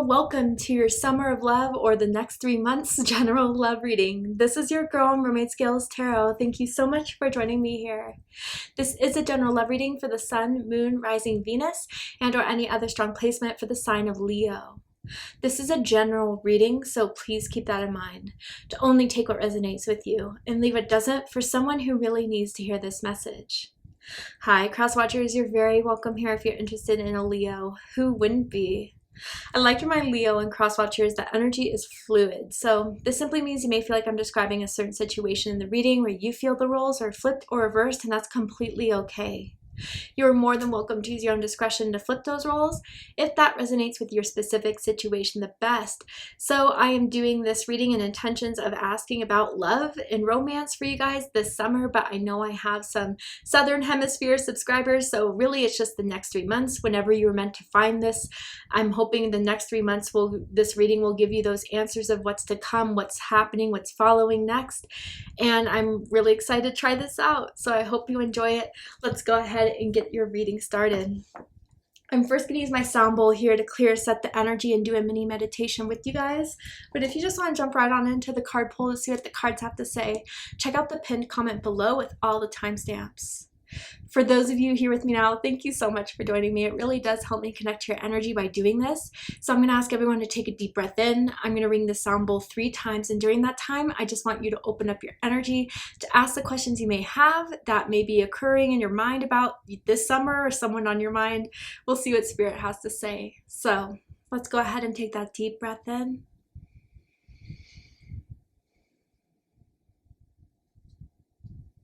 welcome to your Summer of Love or the next 3 months general love reading. This is your girl, Mermaid Scales Tarot. Thank you so much for joining me here. This is a general love reading for the Sun, Moon, Rising Venus, and or any other strong placement for the sign of Leo. This is a general reading, so please keep that in mind, to only take what resonates with you and leave what doesn't for someone who really needs to hear this message. Hi, cross watchers, you're very welcome here if you're interested in a Leo. Who wouldn't be? I like to remind Leo and cross watchers that energy is fluid. So this simply means you may feel like I'm describing a certain situation in the reading where you feel the roles are flipped or reversed, and that's completely okay. You're more than welcome to use your own discretion to flip those roles if that resonates with your specific situation the best. So I am doing this reading in intentions of asking about love and romance for you guys this summer, but I know I have some Southern Hemisphere subscribers, so really it's just the next 3 months whenever you were meant to find this. I'm hoping the next 3 months this reading will give you those answers of what's to come, what's happening, what's following next, and I'm really excited to try this out, so I hope you enjoy it. Let's go ahead and get your reading started. I'm first going to use my sound bowl here to clear set the energy and do a mini meditation with you guys. But if you just want to jump right on into the card pull to see what the cards have to say, check out the pinned comment below with all the timestamps. For those of you here with me now, thank you so much for joining me. It really does help me connect to your energy by doing this. So I'm going to ask everyone to take a deep breath in. I'm going to ring the sound bowl 3 times, and during that time, I just want you to open up your energy to ask the questions you may have that may be occurring in your mind about this summer or someone on your mind. We'll see what Spirit has to say. So let's go ahead and take that deep breath in.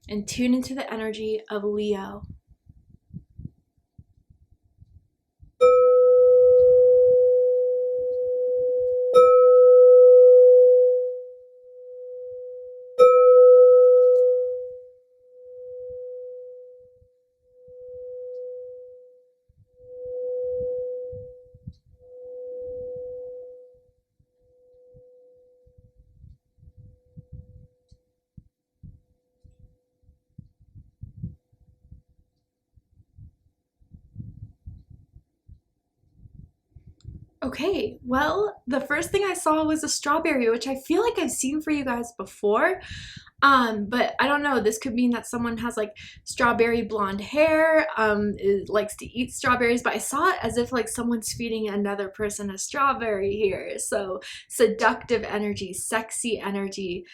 And tune into the energy of Leo. Okay, well, the first thing I saw was a strawberry, which I feel like I've seen for you guys before. But I don't know, this could mean that someone has like strawberry blonde hair, likes to eat strawberries, but I saw it as if like someone's feeding another person a strawberry here. So seductive energy, sexy energy.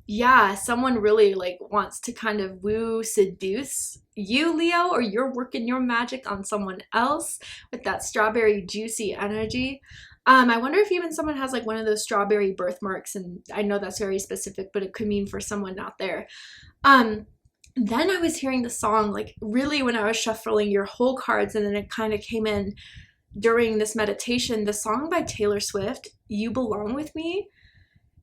Yeah, someone really like wants to kind of woo, seduce you, Leo, or you're working your magic on someone else with that strawberry juicy energy. I wonder if even someone has like one of those strawberry birthmarks, and I know that's very specific, but it could mean for someone out there. Then I was hearing the song like really when I was shuffling your whole cards, and then it kind of came in during this meditation, the song by Taylor Swift, You Belong With Me.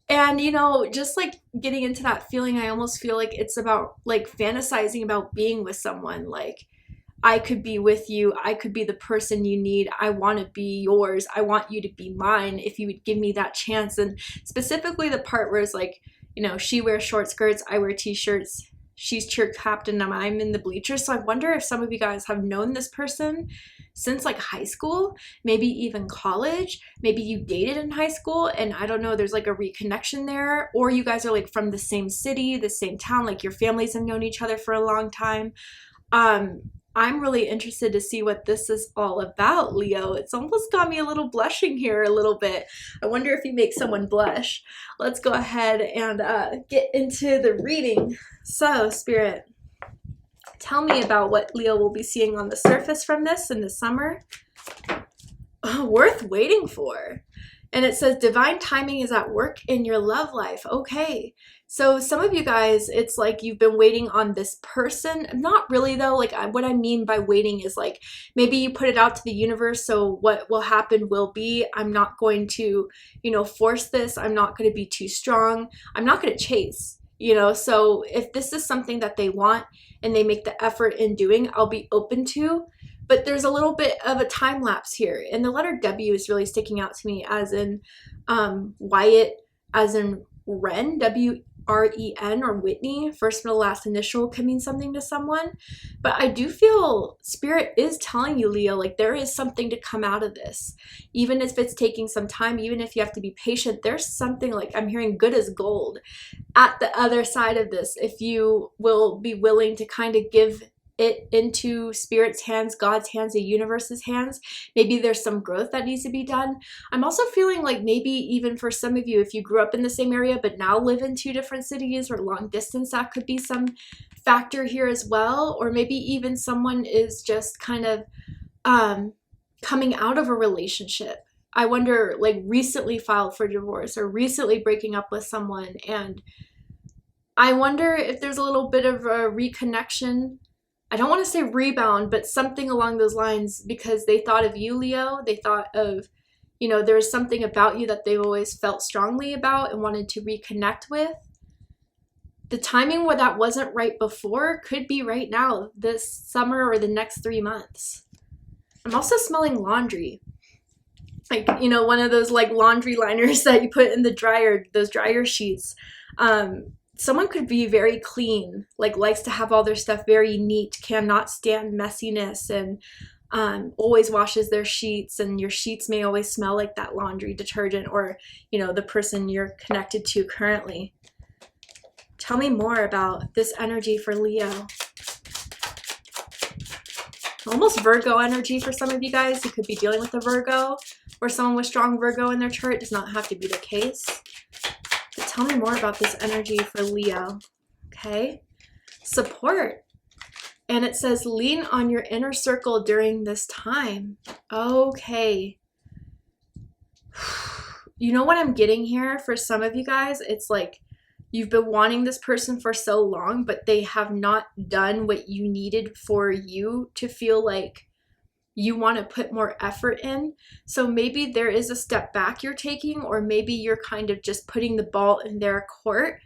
And, you know, just like getting into that feeling, I almost feel like it's about like fantasizing about being with someone. Like, I could be with you. I could be the person you need. I want to be yours. I want you to be mine if you would give me that chance. And specifically the part where it's like, you know, she wears short skirts, I wear t-shirts, she's cheer captain, and I'm in the bleachers. So I wonder if some of you guys have known this person since like high school, maybe even college, maybe you dated in high school, and I don't know, there's like a reconnection there, or you guys are like from the same city, the same town, like your families have known each other for a long time. I'm really interested to see what this is all about, Leo. It's almost got me a little blushing here a little bit. I wonder if you make someone blush. Let's go ahead and get into the reading. So, Spirit, tell me about what Leo will be seeing on the surface from this in the summer. Worth waiting for. And it says divine timing is at work in your love life. Okay. So some of you guys, it's like you've been waiting on this person. Not really though. Like what I mean by waiting is like maybe you put it out to the universe. So what will happen will be. I'm not going to, you know, force this. I'm not going to be too strong. I'm not going to chase, you know. So if this is something that they want and they make the effort in doing, I'll be open to. But there's a little bit of a time lapse here. And the letter W is really sticking out to me as in Wyatt, as in Wren, R-E-N or Whitney, first, middle, last initial could mean something to someone. But I do feel Spirit is telling you, Leo, like there is something to come out of this. Even if it's taking some time, even if you have to be patient, there's something, like I'm hearing good as gold at the other side of this. If you will be willing to kind of give it into Spirit's hands, God's hands, the universe's hands, maybe there's some growth that needs to be done. I'm also feeling like maybe even for some of you, if you grew up in the same area but now live in 2 different cities or long distance, that could be some factor here as well. Or maybe even someone is just kind of coming out of a relationship. I wonder, like recently filed for divorce or recently breaking up with someone, and I wonder if there's a little bit of a reconnection. I don't want to say rebound, but something along those lines, because they thought of you, Leo. They thought of, you know, there's something about you that they've always felt strongly about and wanted to reconnect with. The timing where that wasn't right before could be right now, this summer or the next 3 months. I'm also smelling laundry. Like, you know, one of those like laundry liners that you put in the dryer, those dryer sheets. Someone could be very clean, like likes to have all their stuff very neat, cannot stand messiness, and always washes their sheets, and your sheets may always smell like that laundry detergent, or, you know, the person you're connected to currently. Tell me more about this energy for Leo. Almost Virgo energy for some of you guys. You could be dealing with a Virgo or someone with strong Virgo in their chart. It does not have to be the case. But tell me more about this energy for Leo. Okay. Support. And it says lean on your inner circle during this time. Okay. You know what I'm getting here for some of you guys? It's like you've been wanting this person for so long, but they have not done what you needed for you to feel like you want to put more effort in. So maybe there is a step back you're taking, or maybe you're kind of just putting the ball in their court.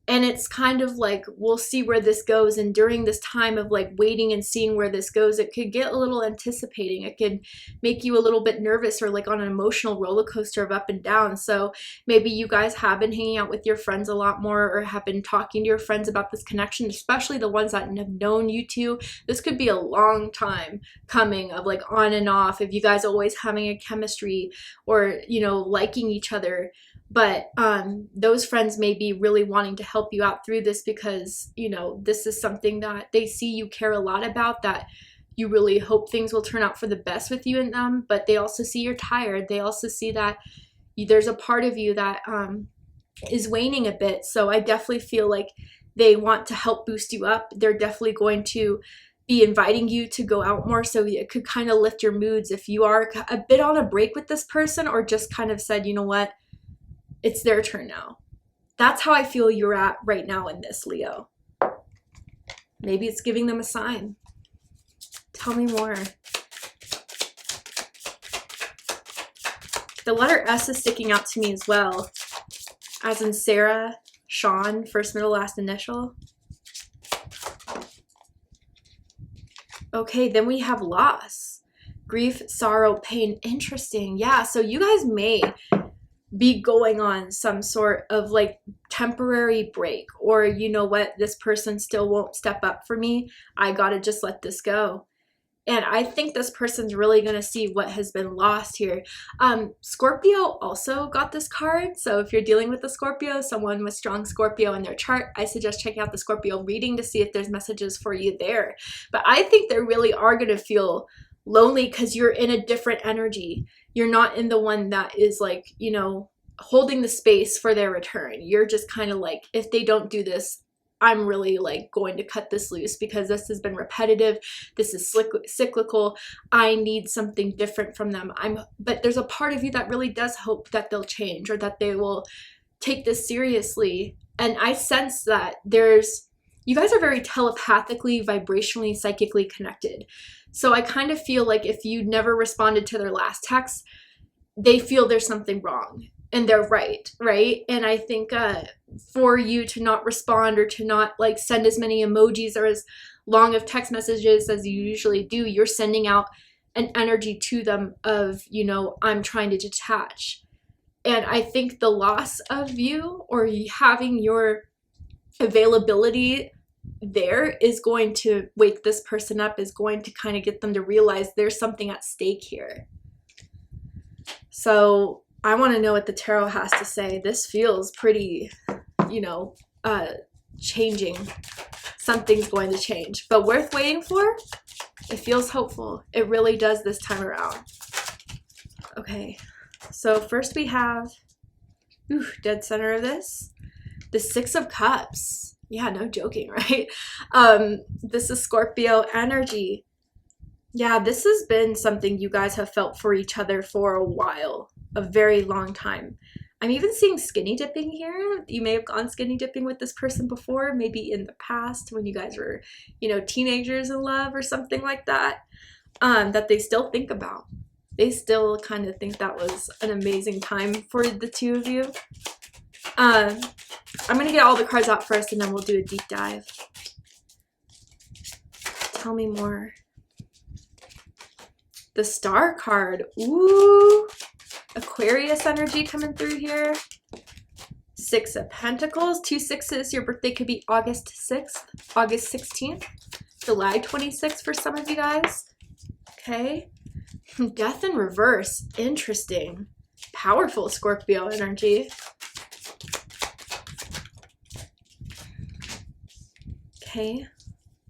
And it's kind of like, we'll see where this goes. And during this time of like waiting and seeing where this goes, it could get a little anticipating. It could make you a little bit nervous, or like on an emotional roller coaster of up and down. So maybe you guys have been hanging out with your friends a lot more, or have been talking to your friends about this connection, especially the ones that have known you two. This could be a long time coming of like on and off, if you guys always having a chemistry or, you know, liking each other. But those friends may be really wanting to help you out through this, because, you know, this is something that they see you care a lot about, that you really hope things will turn out for the best with you and them. But they also see you're tired. They also see that there's a part of you that is waning a bit. So I definitely feel like they want to help boost you up. They're definitely going to be inviting you to go out more, so it could kind of lift your moods if you are a bit on a break with this person, or just kind of said, you know what, it's their turn now. That's how I feel you're at right now in this, Leo. Maybe it's giving them a sign. Tell me more. The letter S is sticking out to me as well, as in Sarah, Sean, first, middle, last initial. Okay, then we have loss, grief, sorrow, pain. Interesting. Yeah, so you guys may be going on some sort of like temporary break, or you know what, this person still won't step up for me, I gotta just let this go. And I think this person's really going to see what has been lost here. Scorpio also got this card. So if you're dealing with a Scorpio, someone with strong Scorpio in their chart, I suggest checking out the Scorpio reading to see if there's messages for you there. But I think they really are going to feel lonely, because you're in a different energy. You're not in the one that is like, you know, holding the space for their return. You're just kind of like, if they don't do this, I'm really like going to cut this loose, because this has been repetitive. This is cyclical. I need something different from them. But there's a part of you that really does hope that they'll change, or that they will take this seriously. And I sense that you guys are very telepathically, vibrationally, psychically connected. So I kind of feel like if you never responded to their last text, they feel there's something wrong. And they're right? And I think for you to not respond, or to not like send as many emojis or as long of text messages as you usually do, you're sending out an energy to them of, you know, I'm trying to detach. And I think the loss of you or having your availability there is going to wake this person up, is going to kind of get them to realize there's something at stake here. So I want to know what the tarot has to say. This feels pretty, you know, changing. Something's going to change, but worth waiting for. It feels hopeful. It really does this time around. Okay, so first we have, dead center of this, the Six of Cups. Yeah, no joking, right? This is Scorpio energy. Yeah, this has been something you guys have felt for each other for a while, a very long time. I'm even seeing skinny dipping here. You may have gone skinny dipping with this person before, maybe in the past when you guys were, you know, teenagers in love or something like that, that they still think about. They still kind of think that was an amazing time for the two of you. I'm going to get all the cards out first and then we'll do a deep dive. Tell me more. The Star card. Ooh. Aquarius energy coming through here. Six of Pentacles. 2 6s. Your birthday could be August 6th, August 16th, July 26th for some of you guys. Okay. Death in reverse. Interesting. Powerful Scorpio energy. Okay.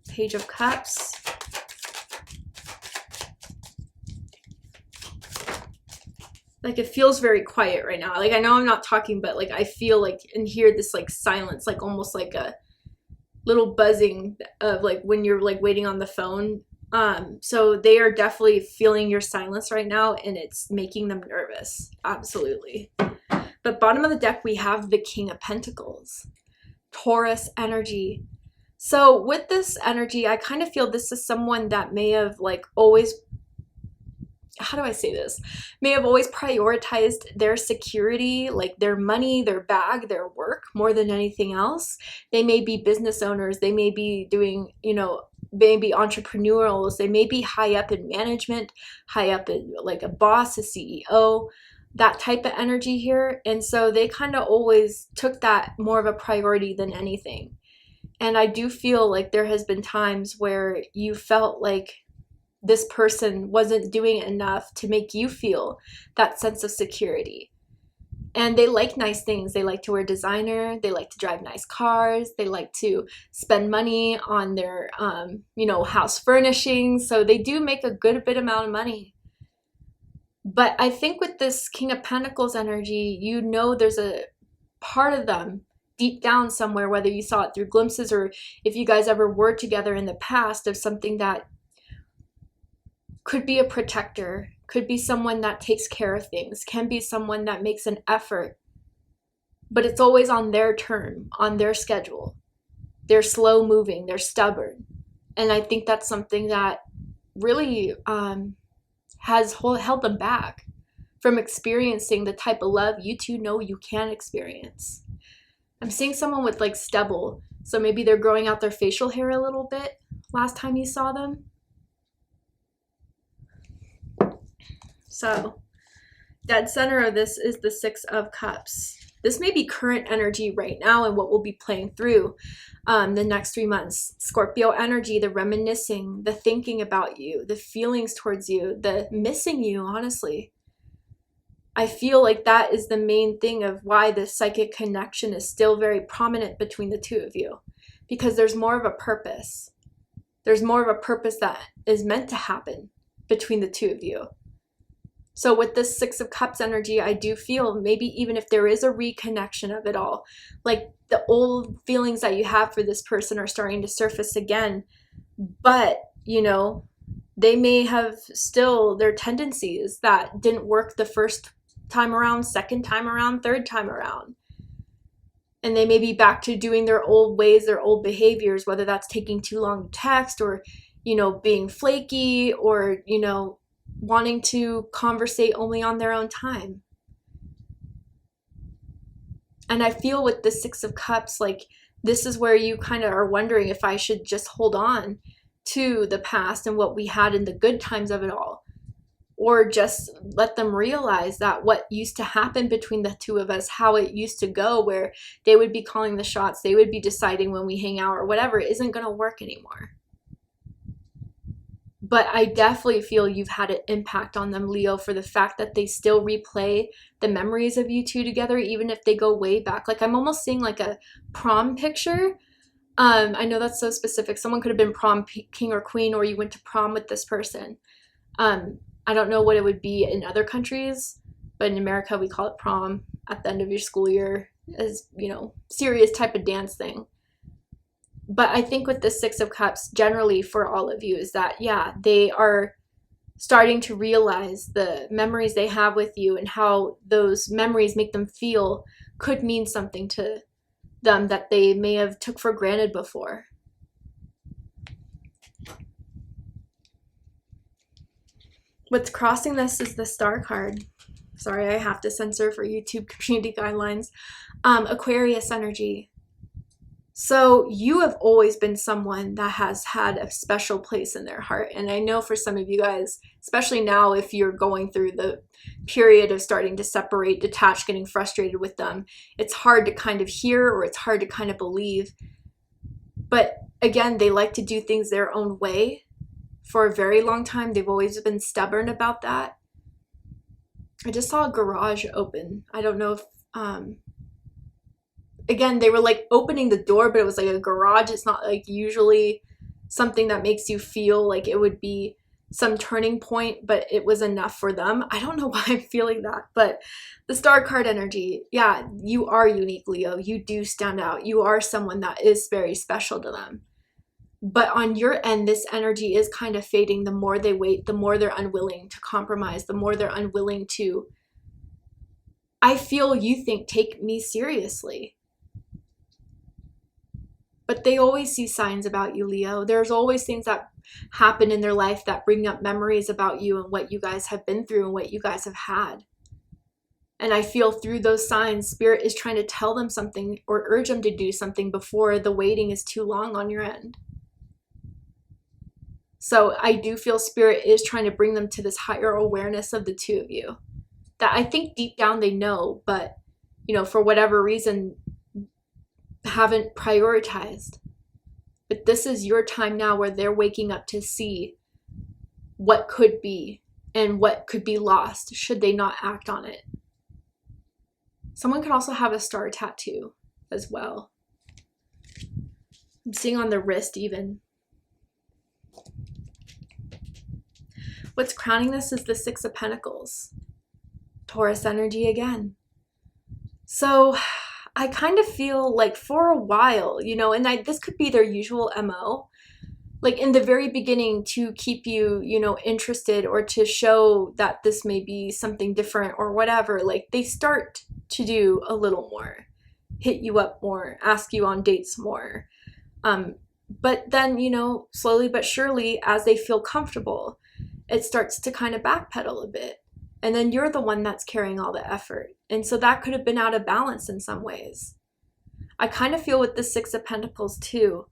Page of Cups. Like, it feels very quiet right now. Like, I know I'm not talking, but like I feel like and hear this like silence, like almost like a little buzzing of like when you're like waiting on the phone. So they are definitely feeling your silence right now, and it's making them nervous. Absolutely. But bottom of the deck, we have the King of Pentacles, Taurus energy. So with this energy, I kind of feel this is someone that may have like always, how do I say this? May have always prioritized their security, like their money, their bag, their work more than anything else. They may be business owners. They may be doing, you know, maybe entrepreneurials. They may be high up in management, high up in like a boss, a CEO, that type of energy here. And so they kind of always took that more of a priority than anything. And I do feel like there has been times where you felt like this person wasn't doing enough to make you feel that sense of security. And they like nice things. They like to wear designer. They like to drive nice cars. They like to spend money on their, you know, house furnishings. So they do make a good bit amount of money. But I think with this King of Pentacles energy, you know, there's a part of them deep down somewhere, whether you saw it through glimpses or if you guys ever were together in the past, of something that could be a protector, could be someone that takes care of things, can be someone that makes an effort, but it's always on their term, on their schedule. They're slow moving, they're stubborn. And I think that's something that really has held them back from experiencing the type of love you two know you can experience. I'm seeing someone with like stubble. So maybe they're growing out their facial hair a little bit last time you saw them. So dead center of this is the Six of Cups. This may be current energy right now and what will be playing through the next 3 months. Scorpio energy, the reminiscing, the thinking about you, the feelings towards you, the missing you, honestly. I feel like that is the main thing of why the psychic connection is still very prominent between the two of you. Because there's more of a purpose. There's more of a purpose that is meant to happen between the two of you. So with this Six of Cups energy, I do feel maybe even if there is a reconnection of it all, like the old feelings that you have for this person are starting to surface again. But, you know, they may have still their tendencies that didn't work the first time around, second time around, third time around. And they may be back to doing their old ways, their old behaviors, whether that's taking too long to text or, you know, being flaky or, you know, wanting to conversate only on their own time. And I feel with the Six of Cups, like this is where you kind of are wondering if I should just hold on to the past and what we had in the good times of it all, or just let them realize that what used to happen between the two of us, how it used to go, where they would be calling the shots, they would be deciding when we hang out or whatever, isn't going to work anymore. But I definitely feel you've had an impact on them, Leo, for the fact that they still replay the memories of you two together, even if they go way back. Like, I'm almost seeing like a prom picture. I know that's so specific. Someone could have been prom king or queen, or you went to prom with this person. I don't know what it would be in other countries, but in America we call it prom at the end of your school year, as, you know, serious type of dance thing. But I think with the Six of Cups, generally for all of you, is that, yeah, they are starting to realize the memories they have with you and how those memories make them feel could mean something to them that they may have took for granted before. What's crossing this is the Star card. Sorry, I have to censor for YouTube community guidelines. Aquarius energy. So you have always been someone that has had a special place in their heart. And I know for some of you guys, especially now if you're going through the period of starting to separate, detach, getting frustrated with them, it's hard to kind of hear, or it's hard to kind of believe. But again, they like to do things their own way. For a very long time, they've always been stubborn about that. I just saw a garage open. I don't know if, again, they were like opening the door, but it was like a garage. It's not like usually something that makes you feel like it would be some turning point, but it was enough for them. I don't know why I'm feeling that, but the Star card energy, yeah, you are unique, Leo. You do stand out. You are someone that is very special to them. But on your end, this energy is kind of fading. The more they wait, the more they're unwilling to compromise, the more they're unwilling to, I feel you think, take me seriously. But they always see signs about you, Leo. There's always things that happen in their life that bring up memories about you and what you guys have been through and what you guys have had. And I feel through those signs, Spirit is trying to tell them something or urge them to do something before the waiting is too long on your end. So I do feel Spirit is trying to bring them to this higher awareness of the two of you that I think deep down they know, but, you know, for whatever reason, haven't prioritized. But this is your time now where they're waking up to see what could be and what could be lost should they not act on it. Someone could also have a star tattoo as well. I'm seeing on the wrist even. What's crowning this is the Six of Pentacles. Taurus energy again. So I kind of feel like for a while, you know, and this could be their usual MO, like in the very beginning to keep you, you know, interested or to show that this may be something different or whatever. Like they start to do a little more, hit you up more, ask you on dates more. But then, you know, slowly but surely, as they feel comfortable, it starts to kind of backpedal a bit. And then you're the one that's carrying all the effort. And so that could have been out of balance in some ways. I kind of feel with the Six of Pentacles too.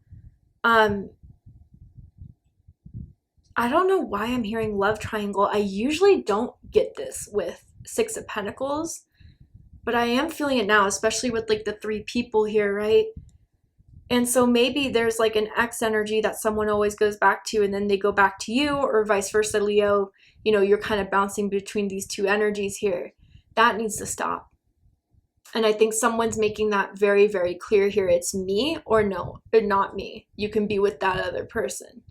I don't know why I'm hearing love triangle. I usually don't get this with Six of Pentacles, but I am feeling it now, especially with like the three people here, right? And so maybe there's like an ex energy that someone always goes back to and then they go back to you, or vice versa, Leo. You know, you're kind of bouncing between these two energies here. That needs to stop. And I think someone's making that very, very clear here. It's me or no, or not me. You can be with that other person.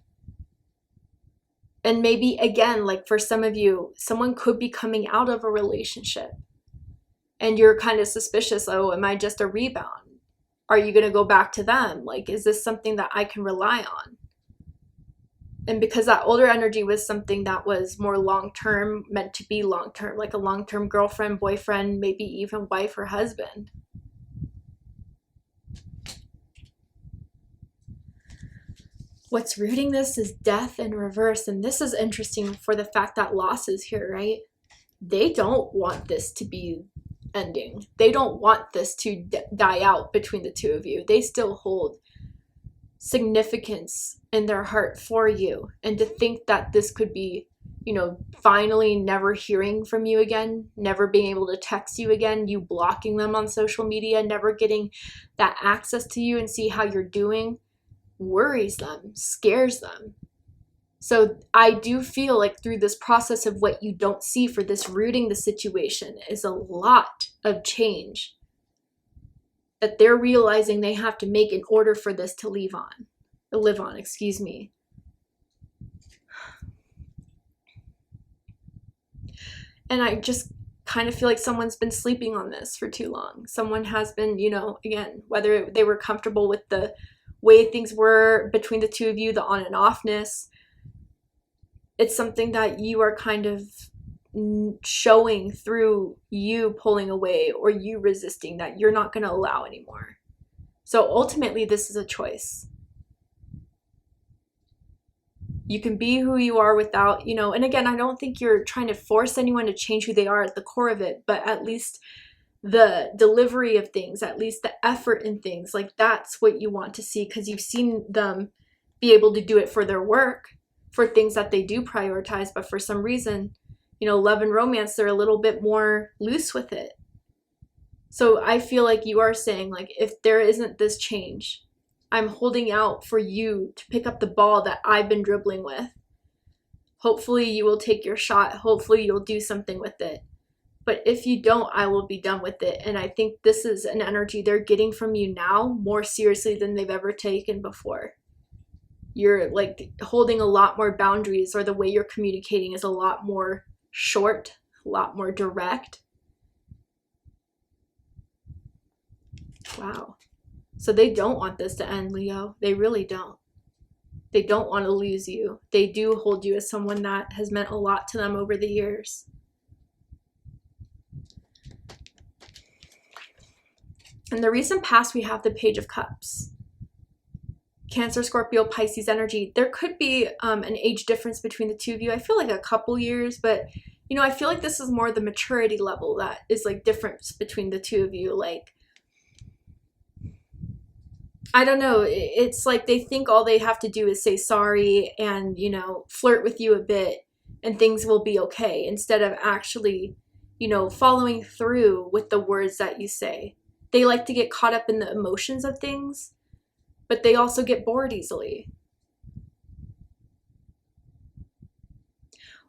And maybe, again, like for some of you, someone could be coming out of a relationship and you're kind of suspicious. Oh, am I just a rebound? Are you going to go back to them? Like, is this something that I can rely on? And because that older energy was something that was more long-term, meant to be long-term, like a long-term girlfriend, boyfriend, maybe even wife or husband. What's rooting this is death in reverse. And this is interesting for the fact that loss is here, right? They don't want this to be ending. They don't want this to die out between the two of you. They still hold significance in their heart for you. And to think that this could be, you know, finally never hearing from you again, never being able to text you again, you blocking them on social media, never getting that access to you and see how you're doing, worries them, scares them. So I do feel like through this process of what you don't see for this rooting the situation is a lot of change that they're realizing they have to make in order for this to live on, excuse me. And I just kind of feel like someone's been sleeping on this for too long. Someone has been, you know, again, whether they were comfortable with the way things were between the two of you, the on and offness, it's something that you are kind of showing through you pulling away or you resisting that you're not going to allow anymore. So ultimately, this is a choice. You can be who you are without, you know, and again, I don't think you're trying to force anyone to change who they are at the core of it, but at least the delivery of things, at least the effort in things, like that's what you want to see because you've seen them be able to do it for their work, for things that they do prioritize, but for some reason, you know, love and romance, they're a little bit more loose with it. So I feel like you are saying, like, if there isn't this change, I'm holding out for you to pick up the ball that I've been dribbling with. Hopefully you will take your shot. Hopefully you'll do something with it. But if you don't, I will be done with it. And I think this is an energy they're getting from you now more seriously than they've ever taken before. You're like holding a lot more boundaries, or the way you're communicating is a lot more short, a lot more direct. Wow. So they don't want this to end, Leo. They really don't. They don't want to lose you. They do hold you as someone that has meant a lot to them over the years. In the recent past, we have the Page of Cups. Cancer, Scorpio, Pisces energy. There could be an age difference between the two of you. I feel like a couple years, but you know, I feel like this is more the maturity level that is like difference between the two of you. Like, I don't know, it's like they think all they have to do is say sorry and, you know, flirt with you a bit and things will be okay, instead of actually, you know, following through with the words that you say. They like to get caught up in the emotions of things, but they also get bored easily.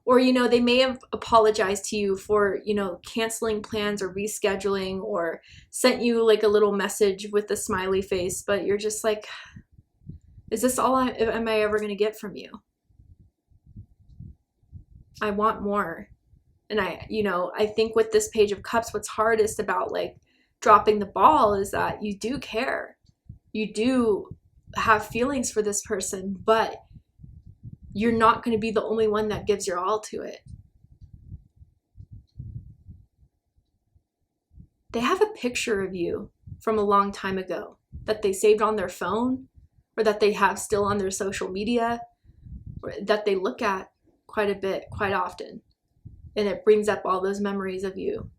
Or, you know, they may have apologized to you for, you know, canceling plans or rescheduling, or sent you like a little message with a smiley face, but you're just like, is this all am I ever going to get from you? I want more. And I think with this Page of Cups, what's hardest about like dropping the ball is that you do care. You do have feelings for this person, but you're not going to be the only one that gives your all to it. They have a picture of you from a long time ago that they saved on their phone, or that they have still on their social media, or that they look at quite a bit, quite often. And it brings up all those memories of you.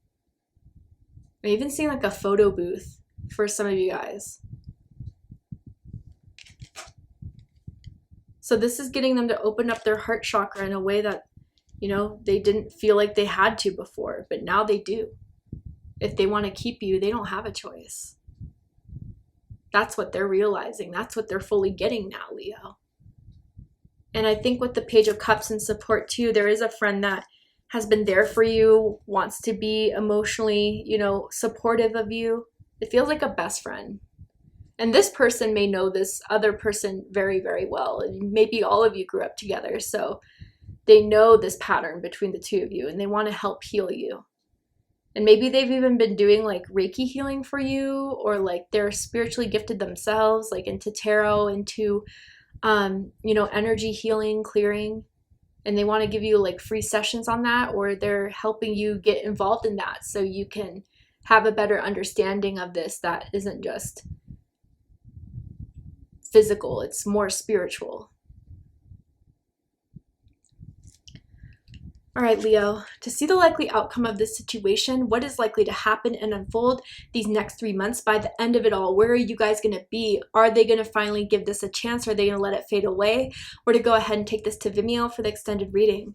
I even seen like a photo booth for some of you guys. So this is getting them to open up their heart chakra in a way that, you know, they didn't feel like they had to before, but now they do. If they want to keep you, they don't have a choice. That's what they're realizing. That's what they're fully getting now, Leo. And I think with the Page of Cups and support too, there is a friend that has been there for you, wants to be emotionally, you know, supportive of you. It feels like a best friend. And this person may know this other person very, very well. And maybe all of you grew up together, so they know this pattern between the two of you, and they want to help heal you. And maybe they've even been doing like Reiki healing for you, or like they're spiritually gifted themselves, like into tarot, into, you know, energy healing, clearing. And they want to give you like free sessions on that, or they're helping you get involved in that so you can have a better understanding of this that isn't just physical, it's more spiritual. All right, Leo, to see the likely outcome of this situation, what is likely to happen and unfold these next 3 months by the end of it all? Where are you guys going to be? Are they going to finally give this a chance? Are they going to let it fade away? Or to go ahead and take this to Vimeo for the extended reading?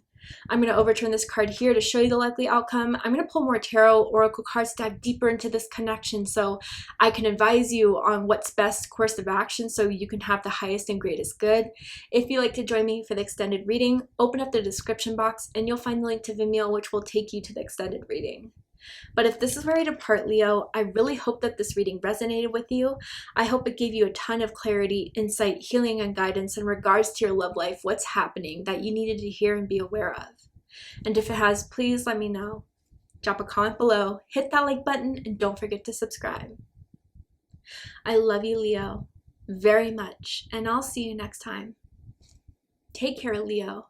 I'm going to overturn this card here to show you the likely outcome. I'm going to pull more tarot oracle cards to dive deeper into this connection so I can advise you on what's best course of action so you can have the highest and greatest good. If you'd like to join me for the extended reading, open up the description box and you'll find the link to Vimeo, which will take you to the extended reading. But if this is where I depart, Leo, I really hope that this reading resonated with you. I hope it gave you a ton of clarity, insight, healing, and guidance in regards to your love life, what's happening that you needed to hear and be aware of. And if it has, please let me know. Drop a comment below, hit that like button, and don't forget to subscribe. I love you, Leo, very much, and I'll see you next time. Take care, Leo.